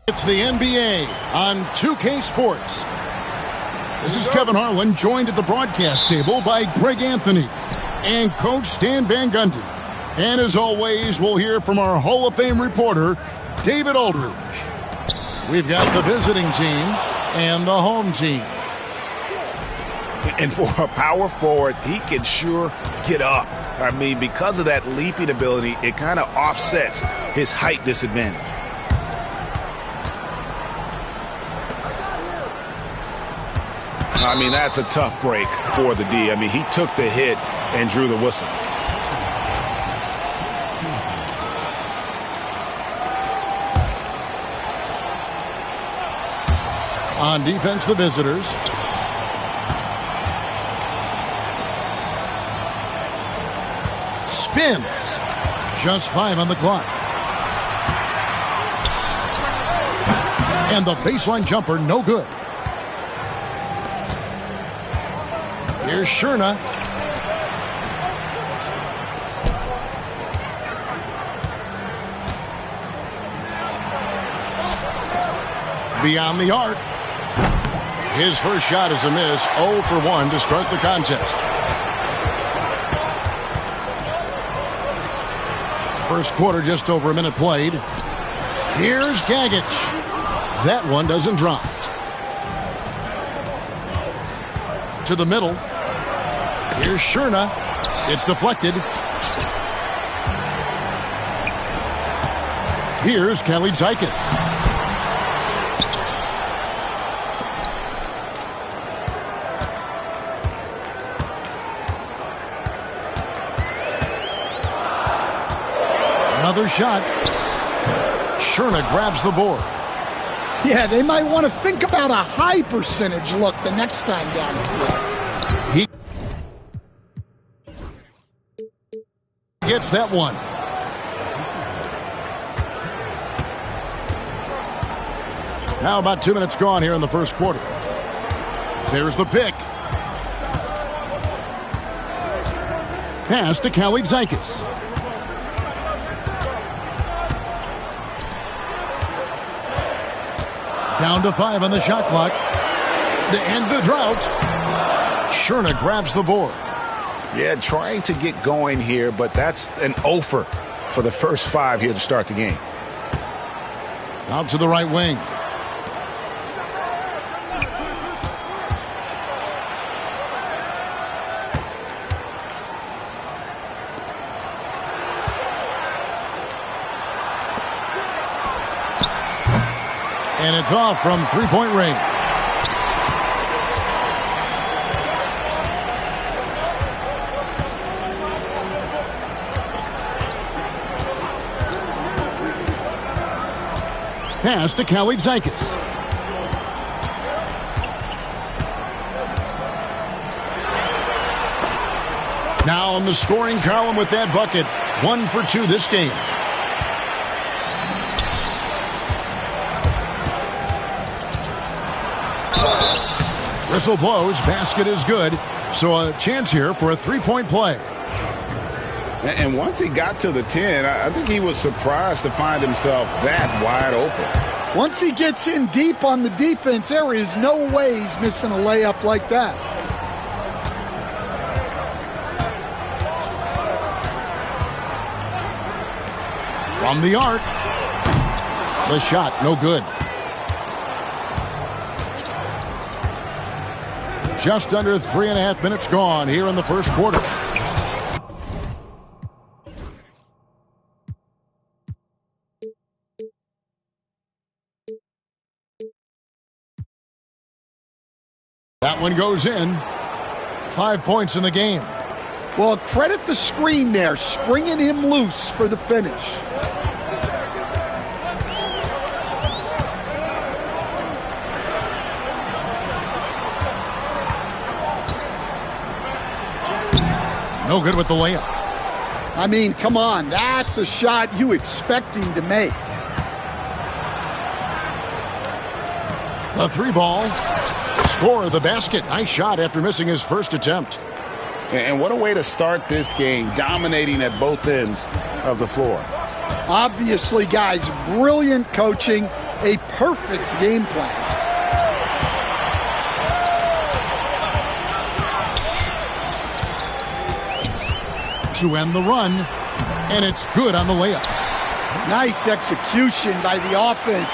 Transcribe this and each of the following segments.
It's the NBA on 2K Sports. This is Kevin Harlan, joined at the broadcast table by Greg Anthony and Coach Stan Van Gundy. And as always, we'll hear from our Hall of Fame reporter, David Aldridge. We've got the visiting team and the home team. And for a power forward, he can sure get up. I mean, because of that leaping ability, it kind of offsets his height disadvantage. I mean, that's a tough break for the D. I mean, he took the hit and drew the whistle. On defense, the visitors. Spins. Just 5 on the clock. And the baseline jumper, no good. Here's Sherna. Beyond the arc. His first shot is a miss. 0 for 1 to start the contest. First quarter, just over a minute played. Here's Gagic. That one doesn't drop. To the middle. Here's Sherna. It's deflected. Here's Lietkabelis. Another shot. Sherna grabs the board. Yeah, they might want to think about a high percentage look the next time down the floor. He gets that one. Now about 2 minutes gone here in the first quarter. There's the pick. Pass to Lietkabelis. Down to 5 on the shot clock. To end the drought. Sherna grabs the board. Yeah, trying to get going here, but that's an offer for the first 5 here to start the game. Out to the right wing. And it's off from three-point range. Pass to Lietkabelis. Now in the scoring column with that bucket. 1 for 2 this game. Whistle blows. Basket is good. So a chance here for a three-point play. And once he got to the 10, I think he was surprised to find himself that wide open. Once he gets in deep on the defense, there is no way he's missing a layup like that. From the arc. The shot, no good. Just under 3.5 minutes gone here in the first quarter. That one goes in. 5 points in the game. Well, credit the screen there, springing him loose for the finish. No good with the layup. I mean, come on. That's a shot you expect him to make. The 3-ball. Score the basket. Nice shot after missing his first attempt. And what a way to start this game, dominating at both ends of the floor. Obviously, guys, brilliant coaching, a perfect game plan. To end the run, and it's good on the layup. Nice execution by the offense,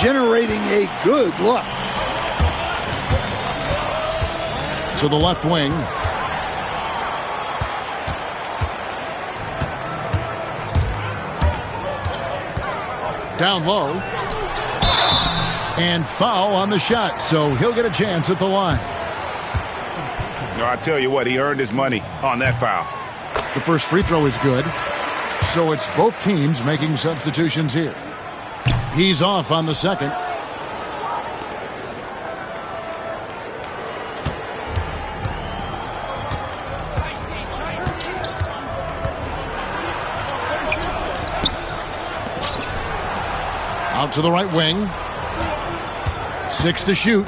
generating a good look. To the left wing. Down low. And foul on the shot, so he'll get a chance at the line. No, I tell you what, he earned his money on that foul. The first free throw is good. So it's both teams making substitutions here. He's off on the second. Out to the right wing. 6 to shoot.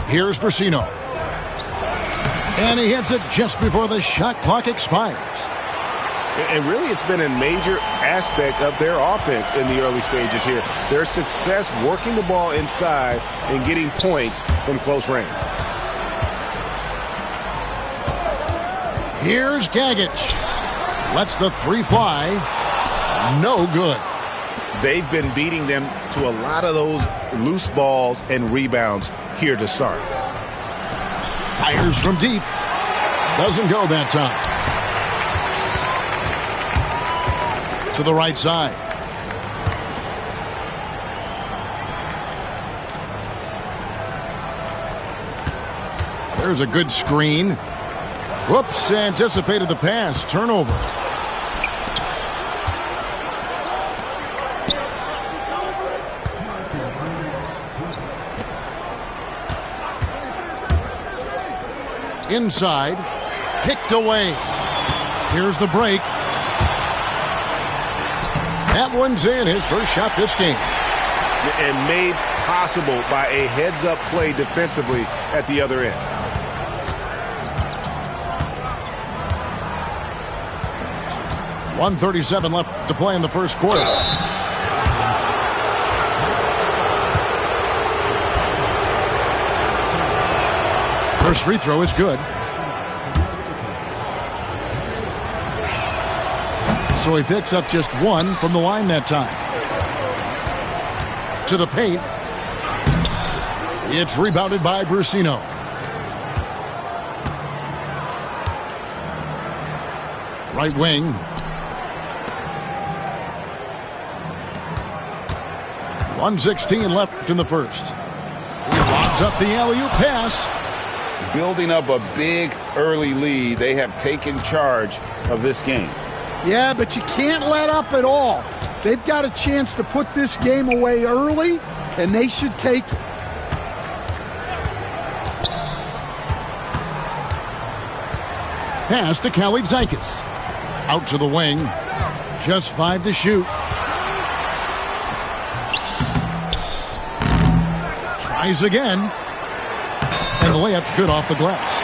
Here's Brasino. And he hits it just before the shot clock expires. And really, it's been a major aspect of their offense in the early stages here. Their success working the ball inside and getting points from close range. Here's Gagic. Lets the 3 fly. No good. They've been beating them to a lot of those loose balls and rebounds here to start. Fires from deep. Doesn't go that time. To the right side. There's a good screen. Whoops, anticipated the pass. Turnover. Inside. Kicked away. Here's the break. That one's in, his first shot this game. And made possible by a heads-up play defensively at the other end. .137 left to play in the first quarter. First free throw is good. So he picks up just 1 from the line that time. To the paint. It's rebounded by Brasino. Right wing. .116 left in the first. He lobs up the alley-oop pass. Building up a big early lead. They have taken charge of this game. Yeah, but you can't let up at all. They've got a chance to put this game away early, and they should take it. Pass to Kalaitzakis. Out to the wing. Just 5 to shoot. Tries again. And the layup's good off the glass.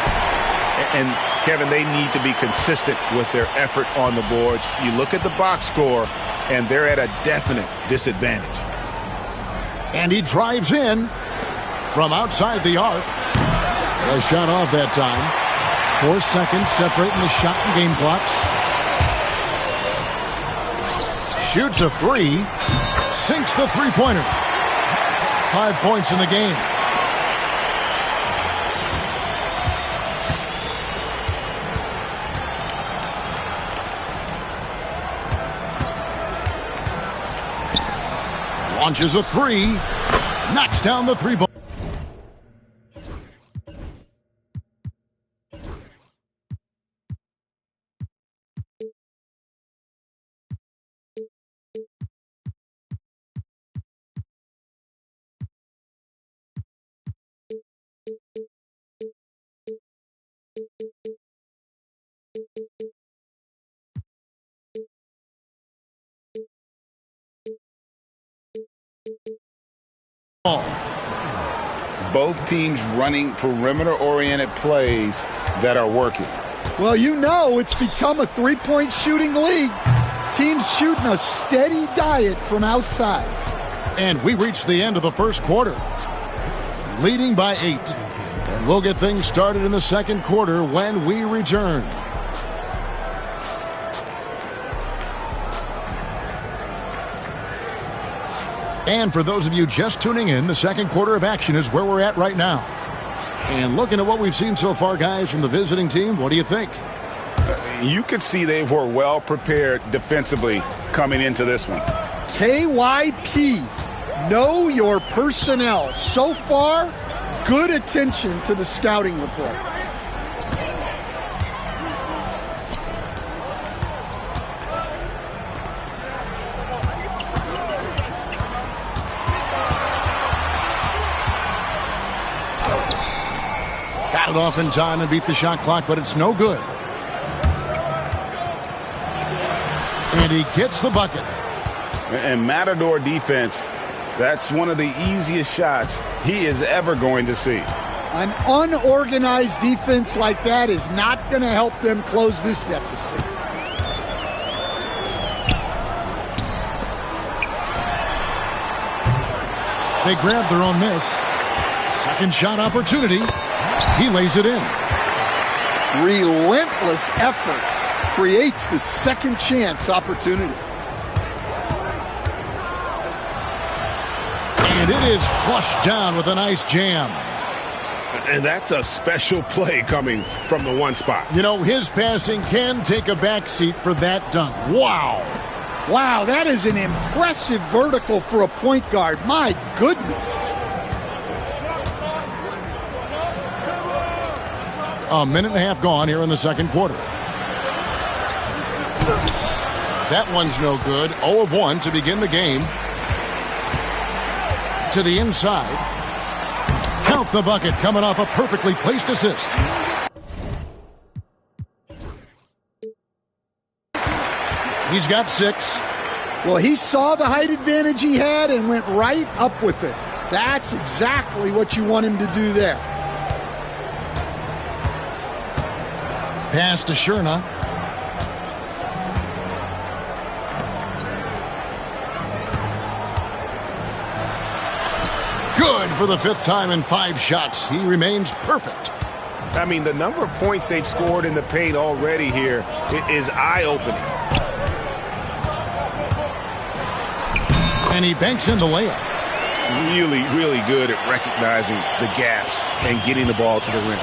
And, Kevin, they need to be consistent with their effort on the boards. You look at the box score, and they're at a definite disadvantage. And he drives in from outside the arc. A shot off that time. 4 seconds separating the shot and game clocks. Shoots a 3. Sinks the three-pointer. 5 points in the game. Launches a 3. Knocks down the three-ball. Both teams running perimeter-oriented plays that are working. Well, you know it's become a three-point shooting league. Teams shooting a steady diet from outside. And we reached the end of the first quarter. Leading by 8. And we'll get things started in the second quarter when we return. And for those of you just tuning in, the second quarter of action is where we're at right now. And looking at what we've seen so far, guys, from the visiting team, what do you think? You could see they were well prepared defensively coming into this one. KYP, know your personnel. So far, good attention to the scouting report. Got it off in time and beat the shot clock, but it's no good. And he gets the bucket. And Matador defense, that's one of the easiest shots he is ever going to see. An unorganized defense like that is not going to help them close this deficit. They grab their own miss. Second shot opportunity. He lays it in. Relentless effort creates the second chance opportunity. And it is flushed down with a nice jam. And that's a special play coming from the one spot. You know, his passing can take a backseat for that dunk. Wow. Wow, that is an impressive vertical for a point guard. My goodness. A minute and a half gone here in the second quarter. That one's no good. 0 of 1 to begin the game. To the inside. Count the bucket coming off a perfectly placed assist. He's got 6. Well, he saw the height advantage he had and went right up with it. That's exactly what you want him to do there. Pass to Sherna. Good for the 5th time in 5 shots. He remains perfect. I mean, the number of points they've scored in the paint already here is eye-opening. And he banks in the layup. Really, really good at recognizing the gaps and getting the ball to the rim.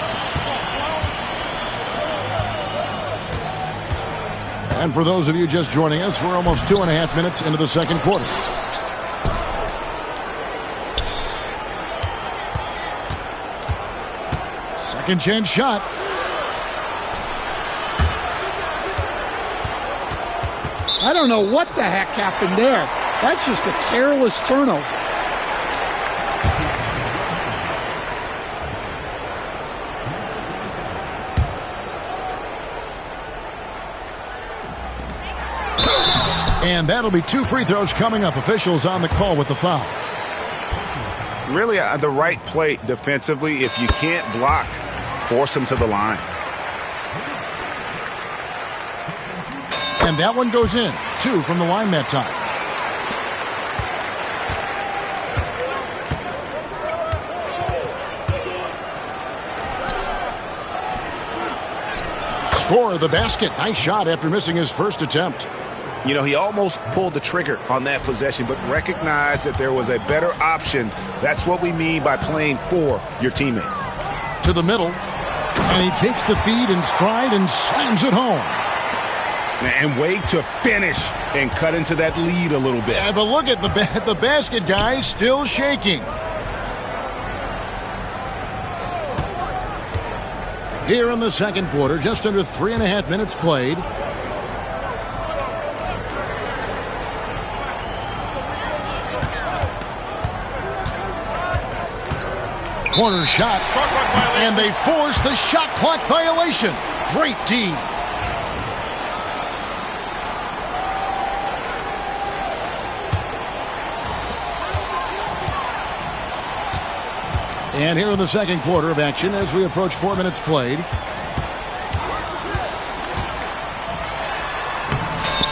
And for those of you just joining us, we're almost 2.5 minutes into the second quarter. Second chance shot. I don't know what the heck happened there. That's just a careless turnover. And that'll be 2 free throws coming up. Officials on the call with the foul. Really the right play defensively. If you can't block, force them to the line. And that one goes in. 2 from the line that time. Score the basket. Nice shot after missing his first attempt. You know, he almost pulled the trigger on that possession, but recognized that there was a better option. That's what we mean by playing for your teammates. To the middle. And he takes the feed in stride and slams it home. And wait to finish and cut into that lead a little bit. Yeah, but look at the basket guy still shaking. Here in the second quarter, just under 3.5 minutes played. Corner shot, and they force the shot clock violation. Great D. And here in the second quarter of action as we approach 4 minutes played.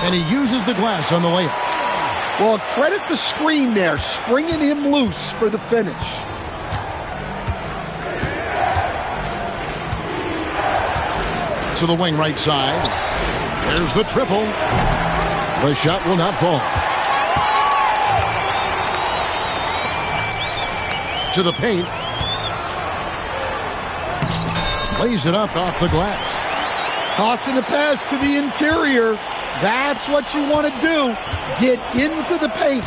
And he uses the glass on the layup. Well, credit the screen there, springing him loose for the finish. To the wing right side. There's the triple. The shot will not fall. To the paint. Lays it up off the glass. Tossing a pass to the interior. That's what you want to do. Get into the paint.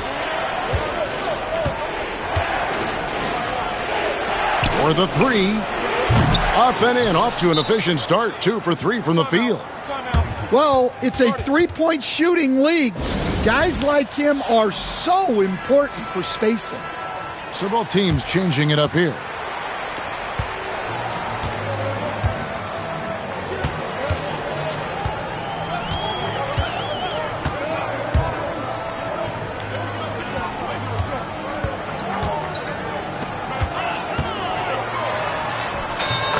For the 3. Up and in. Off to an efficient start. 2 for 3 from the field. Well, it's a three-point shooting league. Guys like him are so important for spacing. So both teams changing it up here.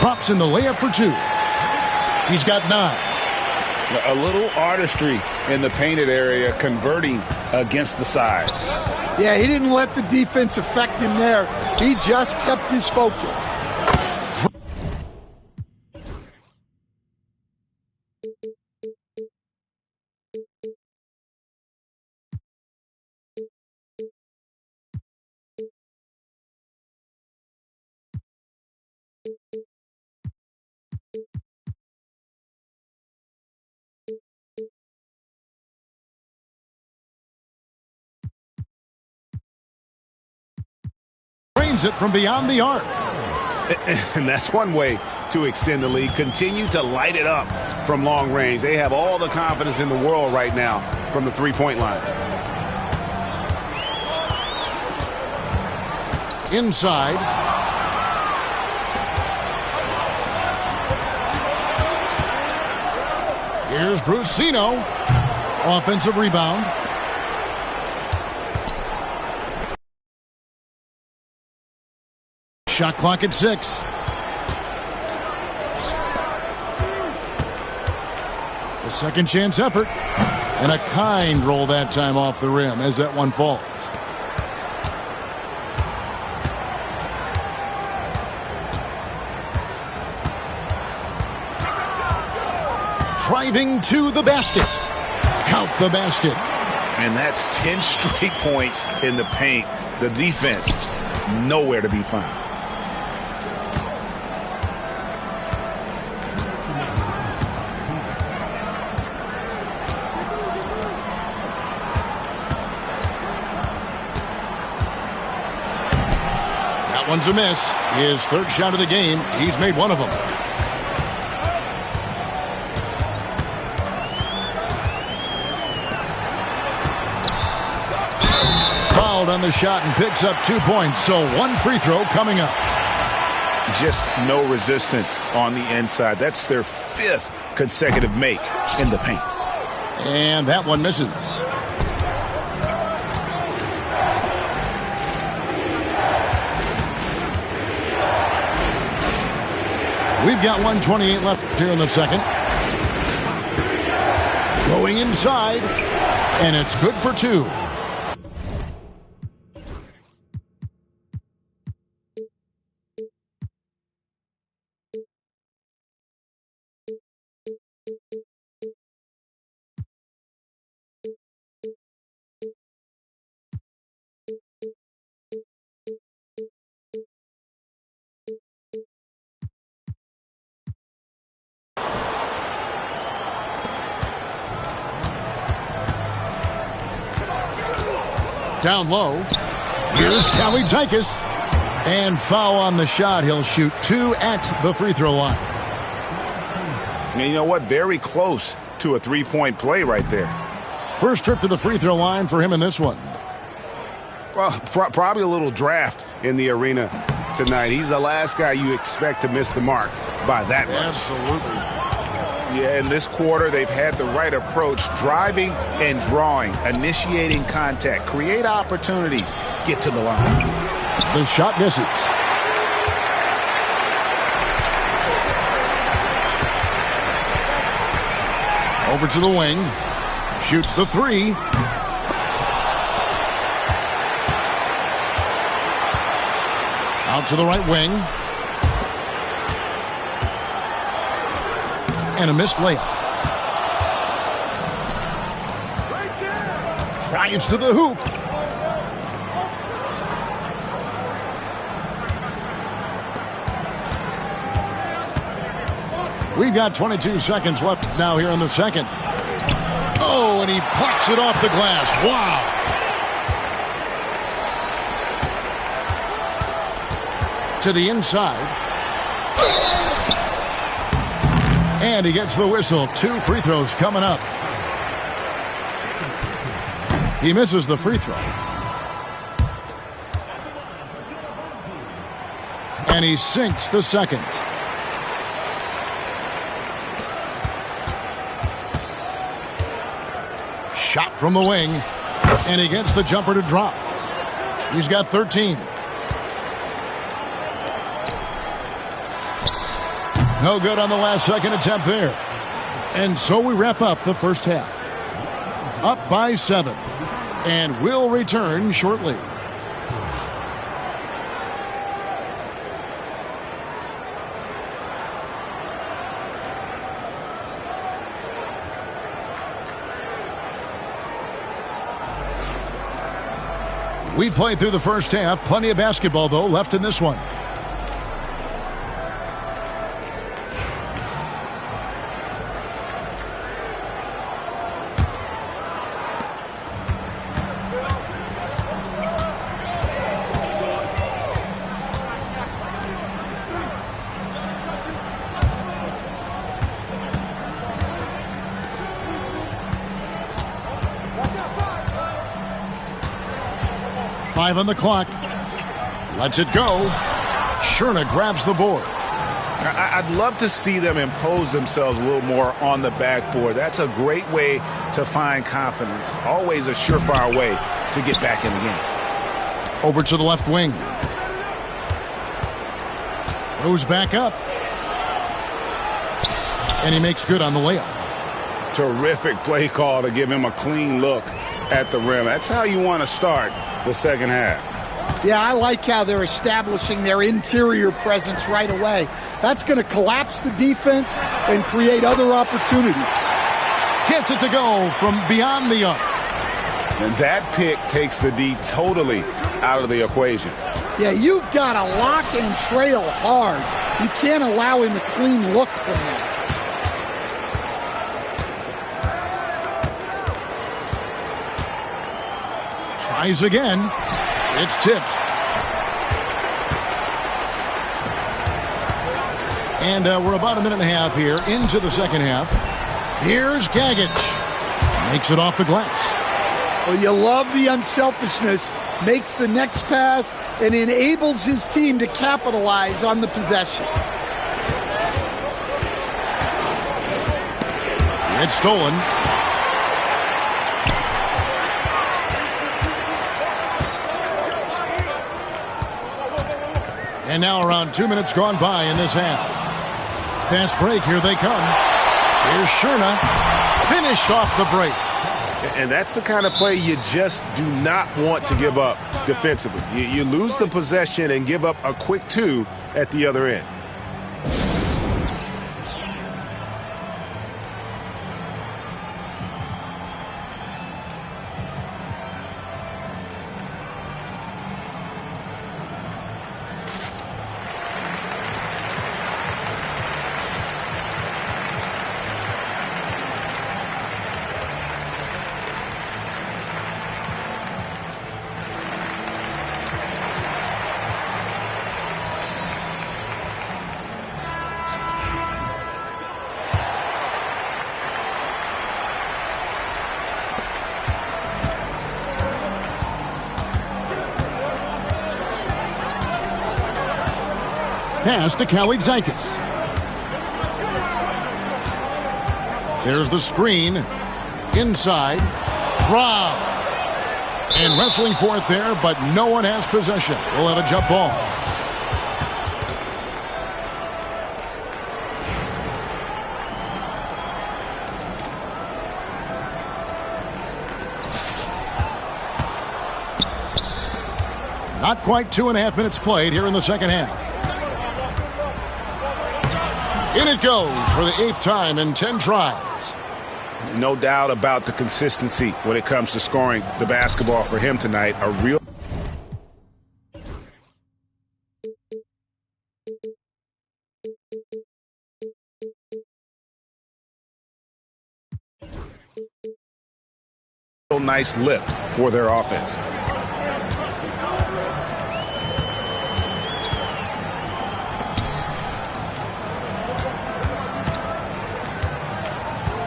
Props in the layup for 2. He's got 9. A little artistry in the painted area, converting against the size. Yeah, he didn't let the defense affect him there. He just kept his focus. It from beyond the arc. And that's one way to extend the lead. Continue to light it up from long range. They have all the confidence in the world right now from the three-point line. Inside. Here's Brucino. Offensive rebound. Shot clock at 6. A second chance effort. And a kind roll that time off the rim as that one falls. Driving to the basket. Count the basket. And that's 10 straight points in the paint. The defense, nowhere to be found. One's a miss. His third shot of the game. He's made one of them. Fouled on the shot and picks up 2 points. So 1 free throw coming up. Just no resistance on the inside. That's their 5th consecutive make in the paint. And that one misses. We've got 1:28 left here in the second. Going inside, and it's good for 2. Down low. Here's Lietkabelis. And foul on the shot. He'll shoot 2 at the free throw line. And you know what? Very close to a three-point play right there. First trip to the free throw line for him in this one. Well, probably a little draft in the arena tonight. He's the last guy you expect to miss the mark by that much. Absolutely. Yeah, in this quarter, they've had the right approach, driving and drawing, initiating contact, create opportunities, get to the line. The shot misses. Over to the wing. Shoots the 3. Out to the right wing. And a missed layup. Drives to the hoop. We've got 22 seconds left now here in the second. Oh, and he plucks it off the glass. Wow. To the inside. And he gets the whistle. 2 free throws coming up. He misses the free throw. And he sinks the second. Shot from the wing. And he gets the jumper to drop. He's got 13. No good on the last second attempt there. And so we wrap up the first half. Up by 7. And we'll return shortly. We played through the first half. Plenty of basketball, though, left in this one. Five on the clock. Lets it go. Sherna grabs the board. I'd love to see them impose themselves a little more on the backboard. That's a great way to find confidence. Always a surefire way to get back in the game. Over to the left wing. Goes back up. And he makes good on the layup. Terrific play call to give him a clean look at the rim. That's how you want to start the second half. Yeah, I like how they're establishing their interior presence right away. That's going to collapse the defense and create other opportunities. Gets it to go from beyond the arc. And that pick takes the D totally out of the equation. Yeah, you've got to lock and trail hard. You can't allow him a clean look from that. Tries again. It's tipped. And we're about a minute and a half here into the second half. Here's Gagic. Makes it off the glass. Well, you love the unselfishness. Makes the next pass and enables his team to capitalize on the possession. It's stolen. And now around 2 minutes gone by in this half. Fast break, here they come. Here's Sherna. Finish off the break. And that's the kind of play you just do not want to give up defensively. You lose the possession and give up a quick 2 at the other end. Pass to Kalaitzakis. There's the screen. Inside. Rob. And wrestling for it there, but no one has possession. We'll have a jump ball. Not quite 2.5 minutes played here in the second half. In it goes for the 8th time in 10 tries. No doubt about the consistency when it comes to scoring the basketball for him tonight. A real nice lift for their offense.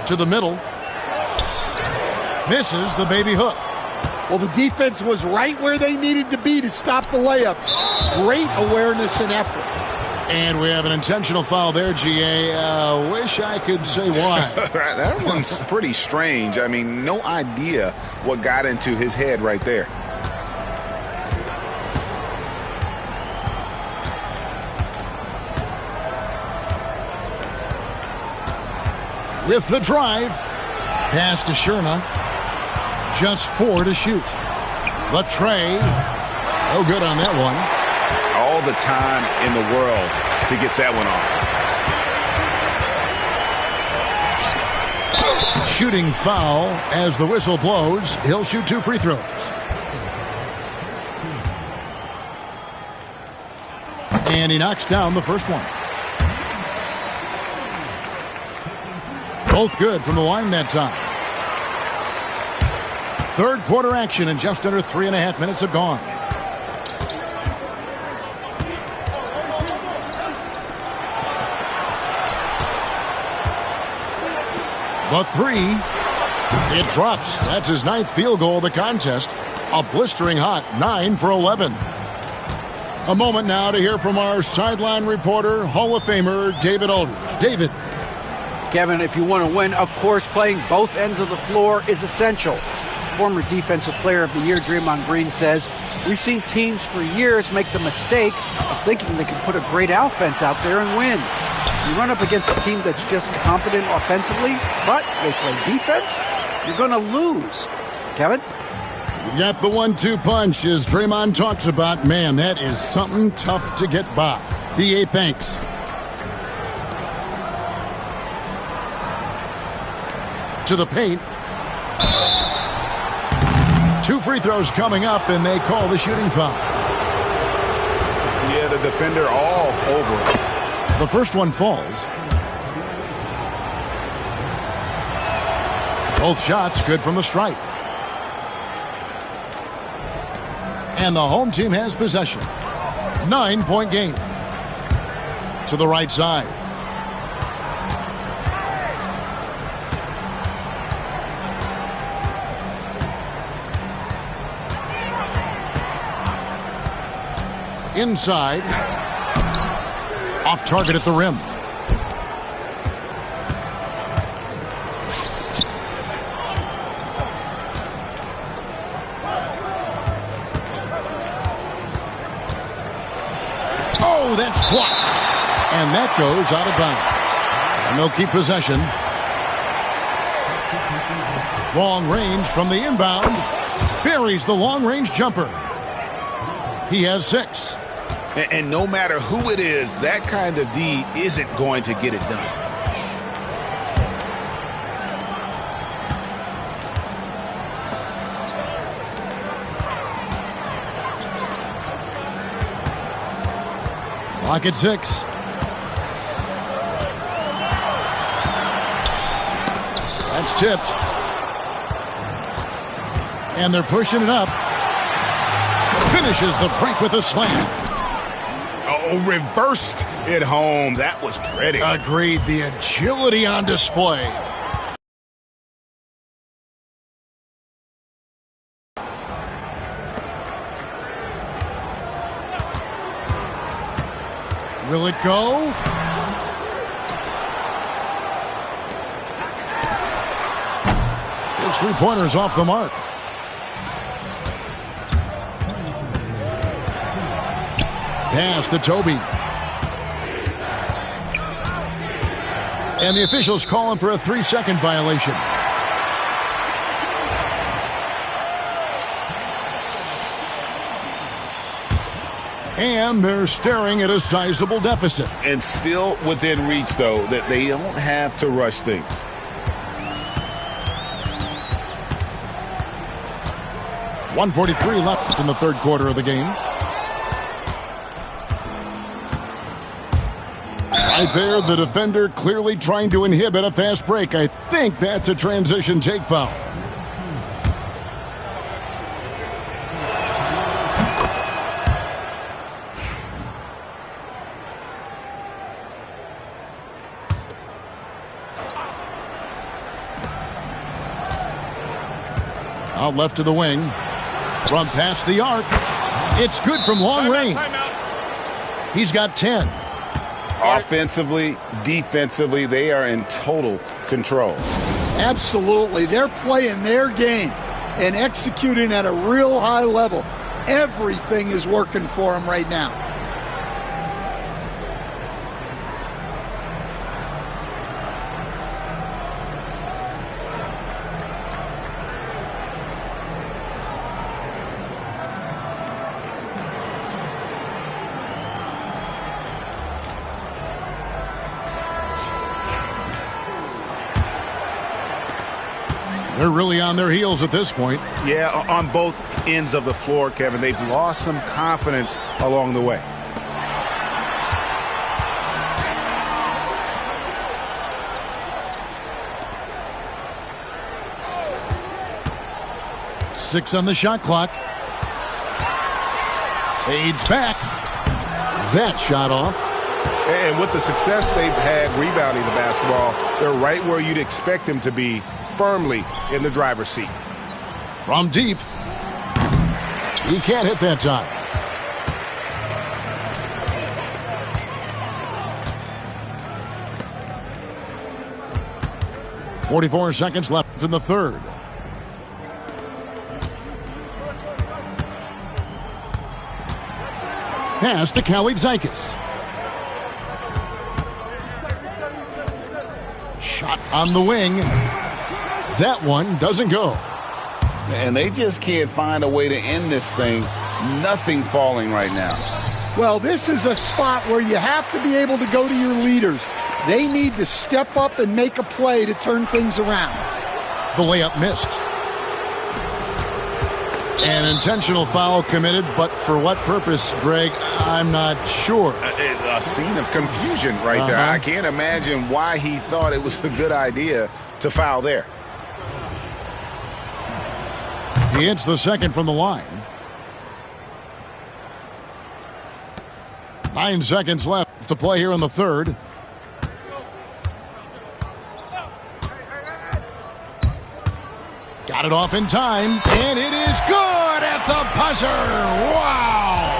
To the middle. Misses the baby hook. Well, the defense was right where they needed to be to stop the layup. Great awareness and effort. And we have an intentional foul there, GA. Wish I could say why. That one's pretty strange. I mean, no idea what got into his head right there. With the drive. Pass to Sherna. Just 4 to shoot. The tray. No good on that one. All the time in the world to get that one off. Shooting foul as the whistle blows. He'll shoot 2 free throws. And he knocks down the first one. Both good from the line that time. Third quarter action and just under 3.5 minutes have gone. The 3. It drops. That's his 9th field goal of the contest. A blistering hot 9 for 11. A moment now to hear from our sideline reporter, Hall of Famer David Aldridge. David. Kevin, if you want to win, of course, playing both ends of the floor is essential. Former Defensive Player of the Year Draymond Green says, we've seen teams for years make the mistake of thinking they can put a great offense out there and win. You run up against a team that's just competent offensively, but they play defense, you're going to lose. Kevin? You got the 1-2 punch, as Draymond talks about. Man, that is something tough to get by. DA thanks. To the paint. 2 free throws coming up, and they call the shooting foul. Yeah, the defender all over it. The first one falls. Both shots good from the stripe. And the home team has possession. 9-point game. To the right side. Inside. Off target at the rim. Oh, that's blocked. And that goes out of bounds. And they'll keep possession. Long range from the inbound. Buries the long-range jumper. He has 6. And no matter who it is, that kind of D isn't going to get it done. Clock at 6. That's tipped. And they're pushing it up. Finishes the break with a slam. Oh, reversed it home. That was pretty. Agreed. The agility on display. Will it go? His three-pointer's off the mark. Pass to Toby. And the officials call him for a 3-second violation. And they're staring at a sizable deficit. And still within reach, though, that they don't have to rush things. .143 left in the third quarter of the game. Right there, the defender clearly trying to inhibit a fast break. I think that's a transition take foul. Out left to the wing. From past the arc. It's good from long range. He's got 10. Offensively, defensively, they are in total control. Absolutely. They're playing their game and executing at a real high level. Everything is working for them right now. They're really on their heels at this point. Yeah, on both ends of the floor, Kevin. They've lost some confidence along the way. Six on the shot clock. Fades back. That shot off. And with the success they've had rebounding the basketball, they're right where you'd expect them to be, firmly in the driver's seat. From deep. He can't hit that time. .44 seconds left in the third. Pass to Lietkabelis. Shot on the wing. That one doesn't go. And they just can't find a way to end this thing. Nothing falling right now. Well, this is a spot where you have to be able to go to your leaders. They need to step up and make a play to turn things around. The layup missed. An intentional foul committed, but for what purpose, Greg, I'm not sure. A scene of confusion right there. I can't imagine why he thought it was a good idea to foul there. He hits the second from the line. 9 seconds left to play here in the third. Got it off in time, and it is good at the buzzer. Wow!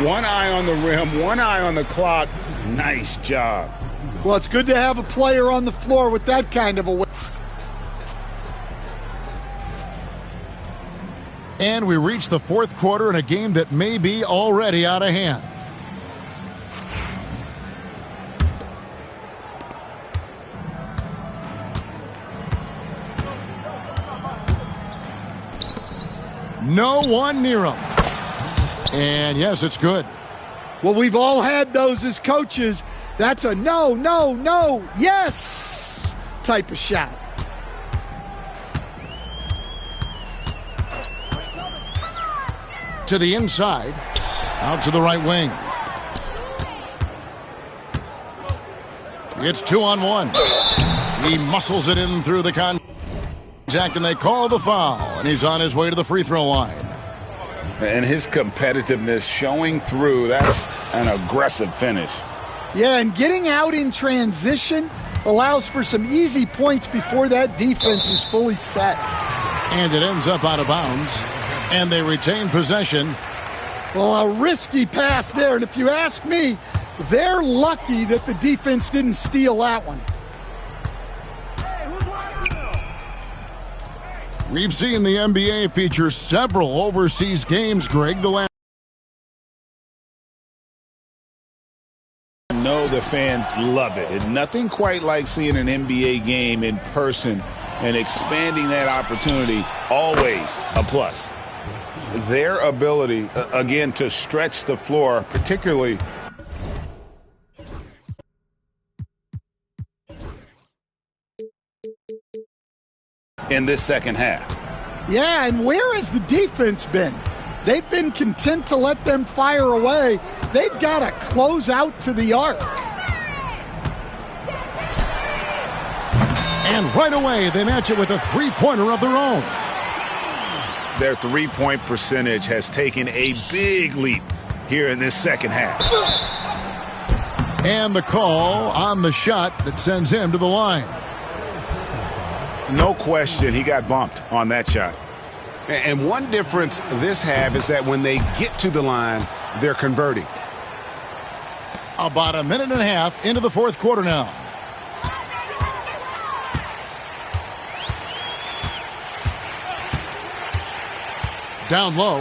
One eye on the rim, one eye on the clock. Nice job. Well, it's good to have a player on the floor with that kind of a... And we reach the fourth quarter in a game that may be already out of hand. No one near him. And yes, it's good. Well, we've all had those as coaches. That's a no, no, no, yes type of shot. To the inside, out to the right wing. It's 2-on-1. He muscles it in through the contact, and they call the foul, and he's on his way to the free throw line. And his competitiveness showing through. That's an aggressive finish. Yeah, and getting out in transition allows for some easy points before that defense is fully set. And it ends up out of bounds, and they retain possession. Well, a risky pass there, and if you ask me, they're lucky that the defense didn't steal that one. We've seen the NBA feature several overseas games, Greg. The know the fans love it. And nothing quite like seeing an NBA game in person and expanding that opportunity, always a plus. Their ability, again, to stretch the floor, particularly in this second half. Yeah, and where has the defense been? They've been content to let them fire away. They've got to close out to the arc. And right away, they match it with a three-pointer of their own. Their three-point percentage has taken a big leap here in this second half. And the call on the shot that sends him to the line. No question, he got bumped on that shot. And one difference this half is that when they get to the line, they're converting. About a minute and a half into the fourth quarter now. Down low.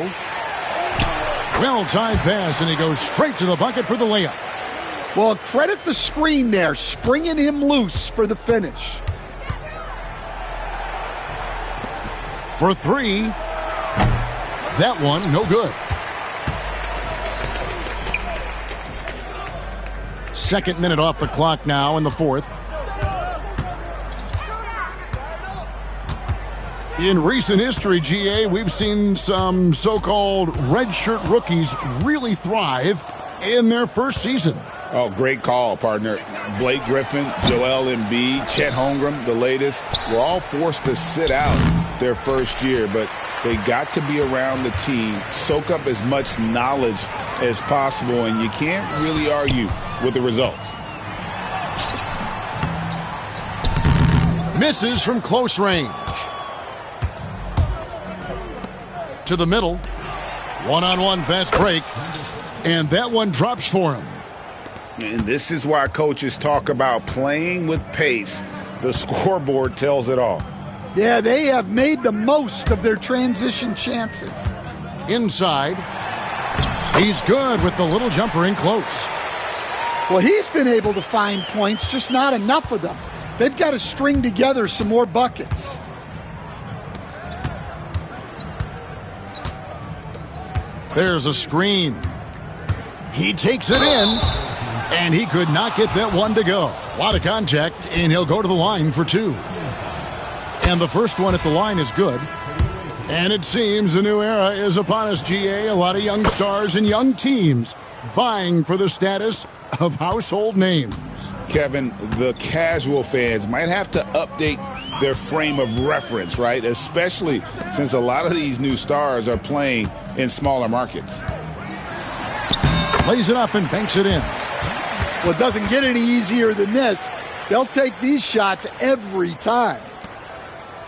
Well-timed pass, and he goes straight to the bucket for the layup. Well, credit the screen there, springing him loose for the finish. For three. That one, no good. Second minute off the clock now in the fourth. In recent history, GA, we've seen some so-called redshirt rookies really thrive in their first season. Oh, great call, partner. Blake Griffin, Joel Embiid, Chet Holmgren, the latest, were all forced to sit out their first year, but they got to be around the team, soak up as much knowledge as possible, and you can't really argue with the results. Misses from close range. To the middle. One-on-one fast break. And that one drops for him. And this is why coaches talk about playing with pace. The scoreboard tells it all. Yeah, they have made the most of their transition chances. Inside. He's good with the little jumper in close. Well, he's been able to find points, just not enough of them. They've got to string together some more buckets. There's a screen. He takes it in, and he could not get that one to go. A lot of contact, and he'll go to the line for two. And the first one at the line is good. And it seems a new era is upon us, GA. A lot of young stars and young teams vying for the status of household names. Kevin, the casual fans might have to update their frame of reference, right? Especially since a lot of these new stars are playing in smaller markets. Lays it up and banks it in. Well, it doesn't get any easier than this. They'll take these shots every time.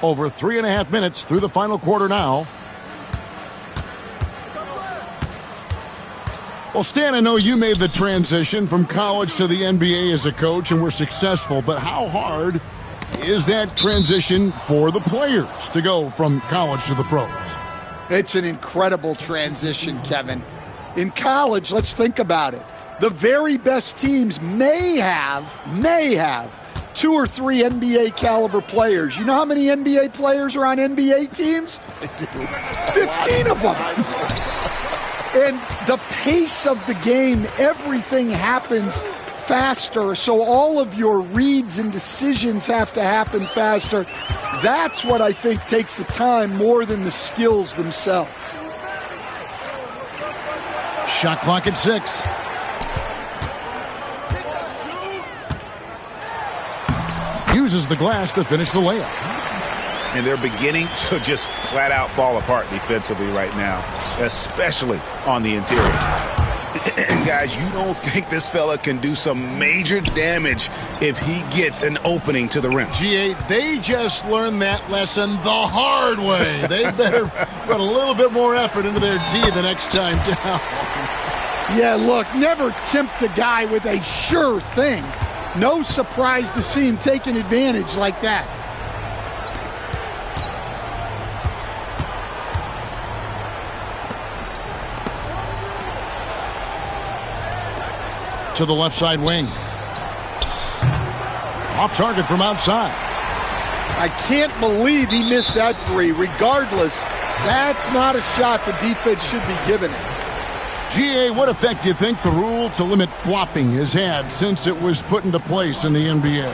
Over 3.5 minutes through the final quarter now. Well, Stan, I know you made the transition from college to the NBA as a coach and were successful, but how hard is that transition for the players to go from college to the pros? It's an incredible transition, Kevin. In college, let's think about it. The very best teams may have 2 or 3 NBA caliber players. You know how many NBA players are on NBA teams? 15 of them. And the pace of the game, everything happens faster, so all of your reads and decisions have to happen faster. That's what I think takes the time more than the skills themselves. Shot clock at 6. Uses the glass to finish the layup. And they're beginning to just flat out fall apart defensively right now, especially on the interior. And guys, you don't think this fella can do some major damage if he gets an opening to the rim. GA, they just learned that lesson the hard way. They better put a little bit more effort into their D the next time down. Yeah, look, never tempt a guy with a sure thing. No surprise to see him taking advantage like that. To the left side wing. Off target from outside. I can't believe he missed that 3. Regardless, that's not a shot the defense should be giving it. GA, what effect do you think the rule to limit flopping has had since it was put into place in the NBA?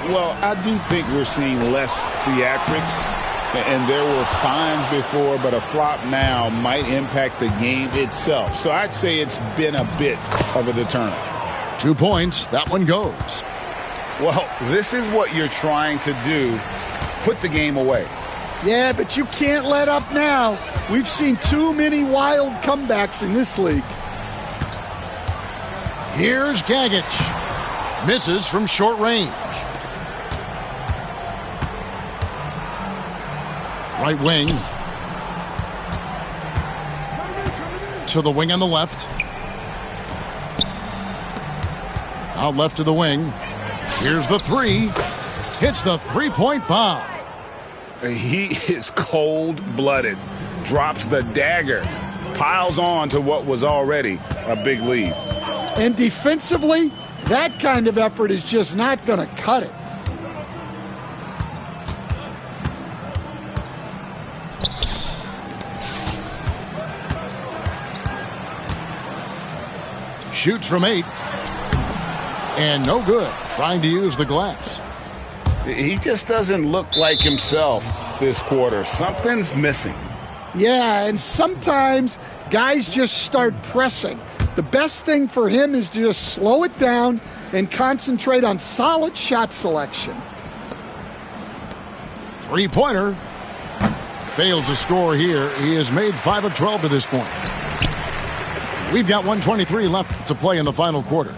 Well, I do think we're seeing less theatrics. And there were fines before, but a flop now might impact the game itself. So I'd say it's been a bit of a deterrent. 2 points. That one goes. Well, this is what you're trying to do. Put the game away. Yeah, but you can't let up now. We've seen too many wild comebacks in this league. Here's Gagic. Misses from short range. Right wing. To the wing on the left. Out left to the wing. Here's the 3. Hits the three-point bomb. He is cold-blooded. Drops the dagger. Piles on to what was already a big lead. And defensively, that kind of effort is just not going to cut it. Shoots from 8. And no good. Trying to use the glass. He just doesn't look like himself this quarter. Something's missing. Yeah, and sometimes guys just start pressing. The best thing for him is to just slow it down and concentrate on solid shot selection. Three-pointer. Fails to score here. He has made 5 of 12 to this point. We've got 1:23 left to play in the final quarter.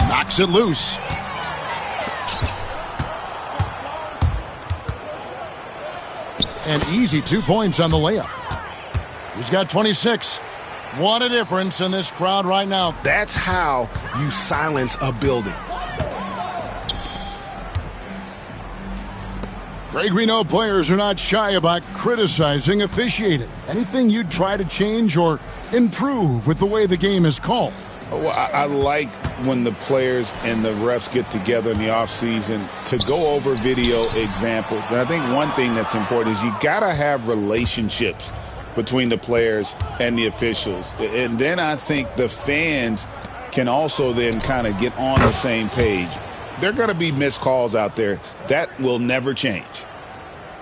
Knocks it loose. An easy 2 points on the layup. He's got 26. What a difference in this crowd right now. That's how you silence a building. Greg, we know players are not shy about criticizing officiating. Anything you'd try to change or improve with the way the game is called? Well, I like when the players and the refs get together in the offseason to go over video examples. And I think one thing that's important is you got to have relationships between the players and the officials. And then I think the fans can also then kind of get on the same page. There are going to be missed calls out there. That will never change.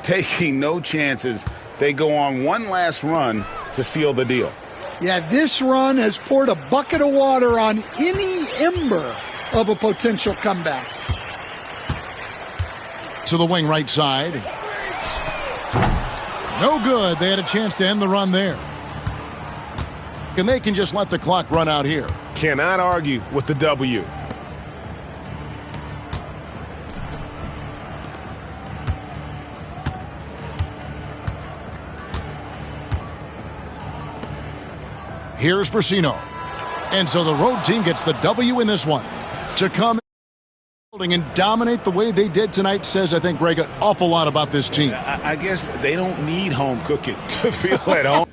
Taking no chances, they go on one last run to seal the deal. Yeah, this run has poured a bucket of water on any ember of a potential comeback. To the wing right side. No good. They had a chance to end the run there. And they can just let the clock run out here. Cannot argue with the W. Here's Brasino. And so the road team gets the W in this one. To come and dominate the way they did tonight says, I think, Greg, an awful lot about this team. I guess they don't need home cooking to feel at home.